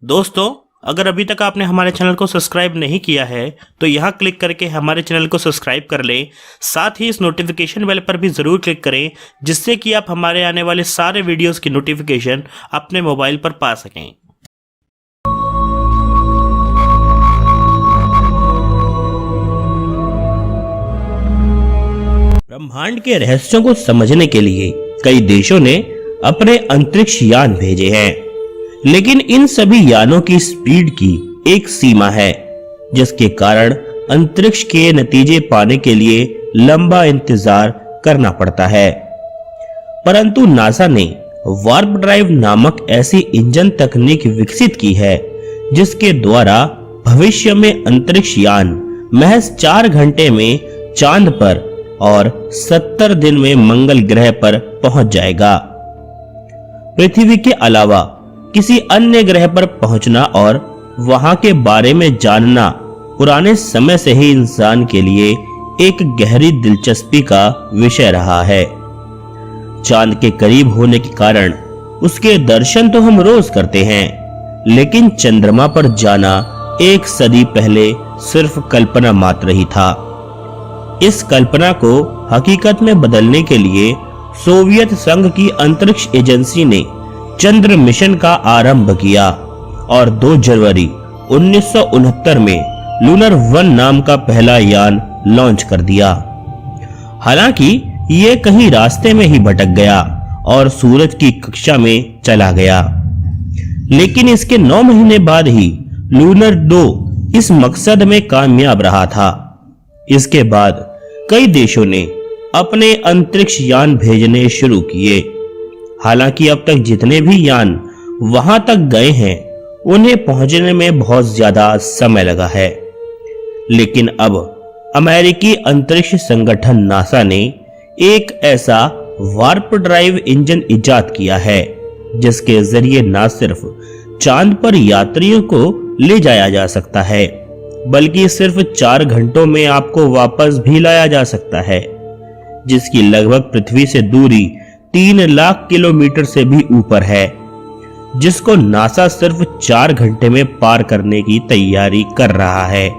दोस्तों, अगर अभी तक आपने हमारे चैनल को सब्सक्राइब नहीं किया है तो यहाँ क्लिक करके हमारे चैनल को सब्सक्राइब कर लें। साथ ही इस नोटिफिकेशन बेल पर भी ज़रूर क्लिक करें, जिससे कि आप हमारे आने वाले सारे वीडियोस की नोटिफिकेशन अपने मोबाइल पर पा सकें। ब्रह्मांड के रहस्यों को समझने के लिए कई देशों ने अपने अंतरिक्ष यान भेजे हैं, लेकिन इन सभी यानों की स्पीड की एक सीमा है, जिसके कारण अंतरिक्ष के नतीजे पाने के लिए लंबा इंतजार करना पड़ता है। परंतु नासा ने वार्प ड्राइव नामक ऐसी इंजन तकनीक विकसित की है, जिसके द्वारा भविष्य में अंतरिक्ष यान महज 4 घंटे में चांद पर और 70 दिन में मंगल ग्रह पर पहुंच जाएगा। पृथ्वी के अलावा किसी अन्य ग्रह पर पहुंचना और वहां के बारे में जानना पुराने समय से ही इंसान के लिए एक गहरी दिलचस्पी का विषय रहा है। चांद के करीब होने के कारण उसके दर्शन तो हम रोज करते हैं, लेकिन चंद्रमा पर जाना 1 सदी पहले सिर्फ कल्पना मात्र ही था। इस कल्पना को हकीकत में बदलने के लिए सोवियत संघ की अंतरिक्ष एजेंसी ने चंद्र मिशन का आरंभ किया और 2 जनवरी 1969 में लूनर 1 नाम का पहला यान लॉन्च कर दिया। हालांकि ये कहीं रास्ते में ही भटक गया और सूरज की कक्षा में चला गया, लेकिन इसके 9 महीने बाद ही लूनर 2 इस मकसद में कामयाब रहा था। इसके बाद कई देशों ने अपने अंतरिक्ष यान भेजने शुरू किए। हालांकि अब तक जितने भी यान वहां तक गए हैं, उन्हें पहुंचने में बहुत ज्यादा समय लगा है। लेकिन अब अमेरिकी अंतरिक्ष संगठन नासा ने एक ऐसा वार्प ड्राइव इंजन इजाद किया है, जिसके जरिए न सिर्फ चांद पर यात्रियों को ले जाया जा सकता है, बल्कि सिर्फ 4 घंटों में आपको वापस भी लाया जा सकता है, जिसकी लगभग पृथ्वी से दूरी 3 लाख किलोमीटर से भी ऊपर है, जिसको नासा सिर्फ 4 घंटे में पार करने की तैयारी कर रहा है।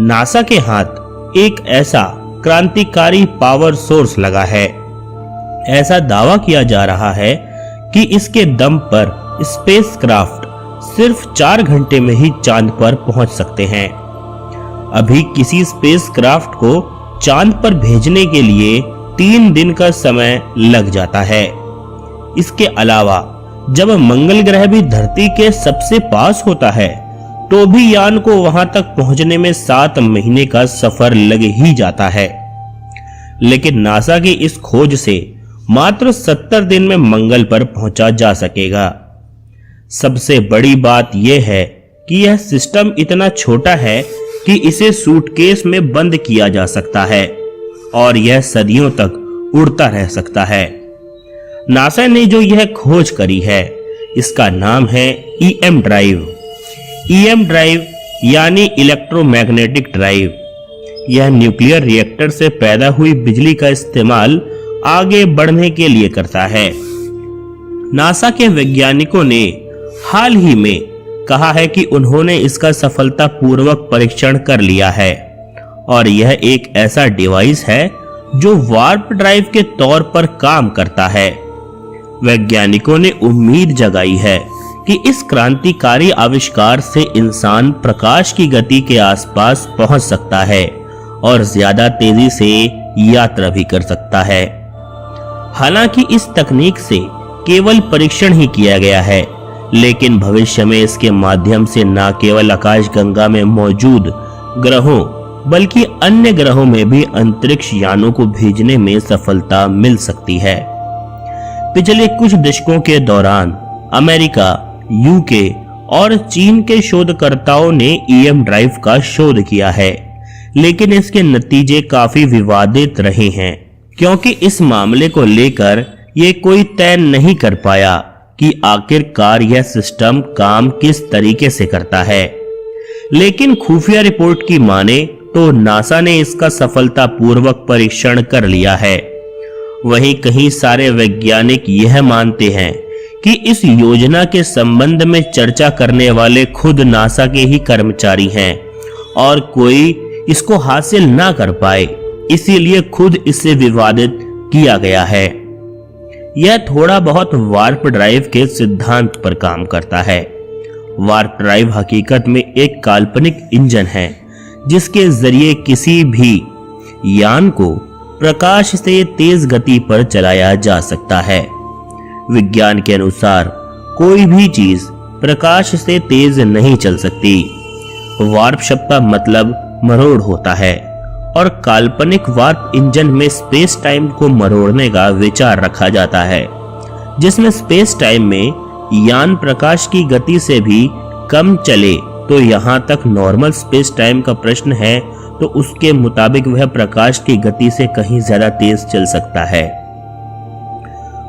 नासा के हाथ एक ऐसा क्रांतिकारी पावर सोर्स लगा है। ऐसा दावा किया जा रहा है कि इसके दम पर स्पेसक्राफ्ट सिर्फ 4 घंटे में ही चांद पर पहुंच सकते हैं। अभी किसी स्पेसक्राफ्ट को चांद पर भेजने के लिए 3 दिन का समय लग जाता है। इसके अलावा जब मंगल ग्रह भी धरती के सबसे पास होता है, तो भी यान को वहां तक पहुंचने में 7 महीने का सफर लग ही जाता है। लेकिन नासा की इस खोज से मात्र 70 दिन में मंगल पर पहुंचा जा सकेगा। सबसे बड़ी बात यह है कि यह सिस्टम इतना छोटा है कि इसे सूटकेस में बंद किया जा सकता है और यह सदियों तक उड़ता रह सकता है। नासा ने जो यह खोज करी है, इसका नाम है ईएम ड्राइव। ईएम ड्राइव यानी इलेक्ट्रोमैग्नेटिक ड्राइव। यह न्यूक्लियर रिएक्टर से पैदा हुई बिजली का इस्तेमाल आगे बढ़ने के लिए करता है। नासा के वैज्ञानिकों ने हाल ही में कहा है कि उन्होंने इसका सफलतापूर्वक परीक्षण कर लिया है और यह एक ऐसा डिवाइस है जो वार्प ड्राइव के तौर पर काम करता है। वैज्ञानिकों ने उम्मीद जगाई है कि इस क्रांतिकारी आविष्कार से इंसान प्रकाश की गति के आसपास पहुंच सकता है और ज्यादा तेजी से यात्रा भी कर सकता है। हालांकि इस तकनीक से केवल परीक्षण ही किया गया है, लेकिन भविष्य में इसके माध्यम से न केवल आकाशगंगा में मौजूद ग्रहों बल्कि अन्य ग्रहों में भी अंतरिक्ष यानों को भेजने में सफलता मिल सकती है। पिछले कुछ दशकों के दौरान अमेरिका, यूके और चीन के शोधकर्ताओं ने ईएम ड्राइव का शोध किया है, लेकिन इसके नतीजे काफी विवादित रहे हैं, क्योंकि इस मामले को लेकर ये कोई तय नहीं कर पाया कि आखिरकार यह सिस्टम काम किस तरीके से करता है। लेकिन खुफिया रिपोर्ट की माने तो नासा ने इसका सफलतापूर्वक परीक्षण कर लिया है। वहीं कहीं सारे वैज्ञानिक यह मानते हैं कि इस योजना के संबंध में चर्चा करने वाले खुद नासा के ही कर्मचारी हैं और कोई इसको हासिल ना कर पाए, इसीलिए खुद इसे विवादित किया गया है। यह थोड़ा बहुत वार्प ड्राइव के सिद्धांत पर काम करता है। वार्प ड्राइव हकीकत में एक काल्पनिक इंजन है जिसके जरिए किसी भी यान को प्रकाश से तेज गति पर चलाया जा सकता है। विज्ञान के अनुसार कोई भी चीज प्रकाश से तेज नहीं चल सकती। वार्प शब्द का मतलब मरोड़ होता है और काल्पनिक वार्प इंजन में स्पेस टाइम को मरोड़ने का विचार रखा जाता है, जिसमें स्पेस टाइम में यान प्रकाश की गति से भी कम चले तो यहां तक नॉर्मल स्पेस टाइम का प्रश्न है तो उसके मुताबिक वह प्रकाश की गति से कहीं ज्यादा तेज चल सकता है।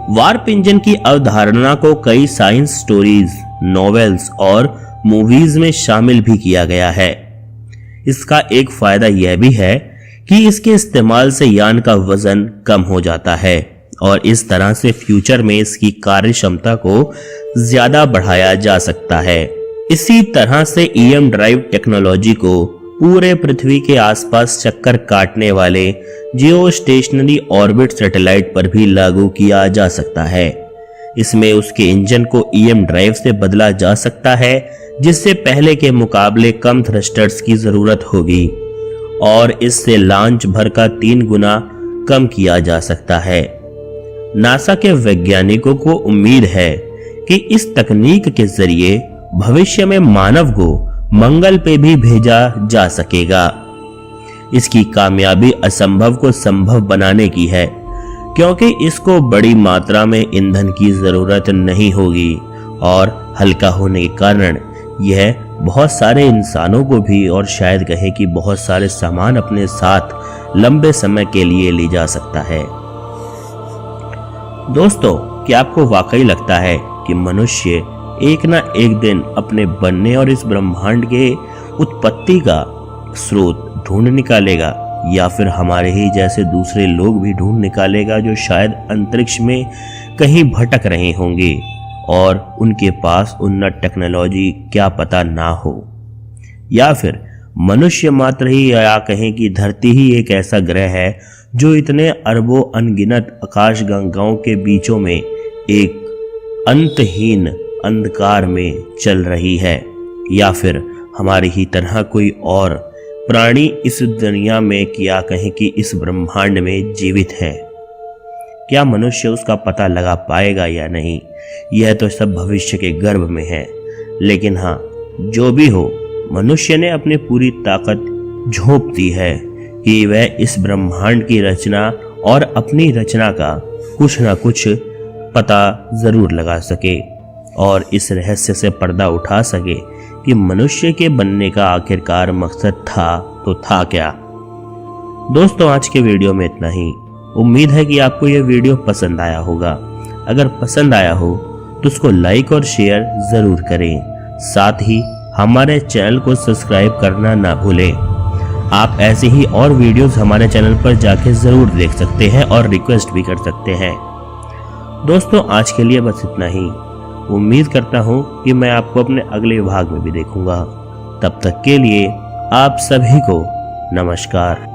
वार्प इंजन की अवधारणा को कई साइंस स्टोरीज, नॉवेल्स और मूवीज में शामिल भी किया गया है। इसका एक फायदा यह भी है कि इसके इस्तेमाल से यान का वजन कम हो जाता है और इस तरह से फ्यूचर में इसकी कार्य क्षमता को ज्यादा बढ़ाया जा सकता है। इसी तरह से ईएम ड्राइव टेक्नोलॉजी को पूरे पृथ्वी के आसपास चक्कर काटने वाले जियो स्टेशनरी ऑर्बिट सैटेलाइट पर भी लागू किया जा सकता है। इसमें उसके इंजन को ईएम ड्राइव से बदला जा सकता है, जिससे पहले के मुकाबले कम थ्रस्टर्स की जरूरत होगी और इससे लॉन्च भर का 3 गुना कम किया जा सकता है। नासा के वैज्ञानिकों को उम्मीद है कि इस तकनीक के जरिए भविष्य में मानव को मंगल पे भी भेजा जा सकेगा। इसकी कामयाबी असंभव को संभव बनाने की है, क्योंकि इसको बड़ी मात्रा में ईंधन की जरूरत नहीं होगी और हल्का होने के कारण यह बहुत सारे इंसानों को भी और शायद कहे कि बहुत सारे सामान अपने साथ लंबे समय के लिए ले जा सकता है। दोस्तों, क्या आपको वाकई लगता है कि मनुष्य एक ना एक दिन अपने बनने और इस ब्रह्मांड के उत्पत्ति का स्रोत ढूंढ निकालेगा, या फिर हमारे ही जैसे दूसरे लोग भी ढूंढ निकालेगा जो शायद अंतरिक्ष में कहीं भटक रहे होंगे और उनके पास उन्नत टेक्नोलॉजी क्या पता ना हो, या फिर मनुष्य मात्र ही, या कहें कि धरती ही एक ऐसा ग्रह है जो इतने अरबों अनगिनत आकाश गंगाओं के बीचों में एक अंतहीन अंधकार में चल रही है, या फिर हमारी ही तरह कोई और प्राणी इस दुनिया में, क्या कहें कि इस ब्रह्मांड में जीवित है। क्या मनुष्य उसका पता लगा पाएगा या नहीं, यह तो सब भविष्य के गर्भ में है। लेकिन हाँ, जो भी हो, मनुष्य ने अपनी पूरी ताकत झोंक दी है कि वह इस ब्रह्मांड की रचना और अपनी रचना का कुछ ना कुछ पता जरूर लगा सके और इस रहस्य से पर्दा उठा सके कि मनुष्य के बनने का आखिरकार मकसद था तो था क्या। दोस्तों, आज के वीडियो में इतना ही। उम्मीद है कि आपको यह वीडियो पसंद आया होगा। अगर पसंद आया हो तो उसको लाइक और शेयर जरूर करें। साथ ही हमारे चैनल को सब्सक्राइब करना ना भूलें। आप ऐसे ही और वीडियोस हमारे चैनल पर जाके जरूर देख सकते हैं और रिक्वेस्ट भी कर सकते हैं। दोस्तों, आज के लिए बस इतना ही। उम्मीद करता हूँ कि मैं आपको अपने अगले विभाग में भी देखूंगा। तब तक के लिए आप सभी को नमस्कार।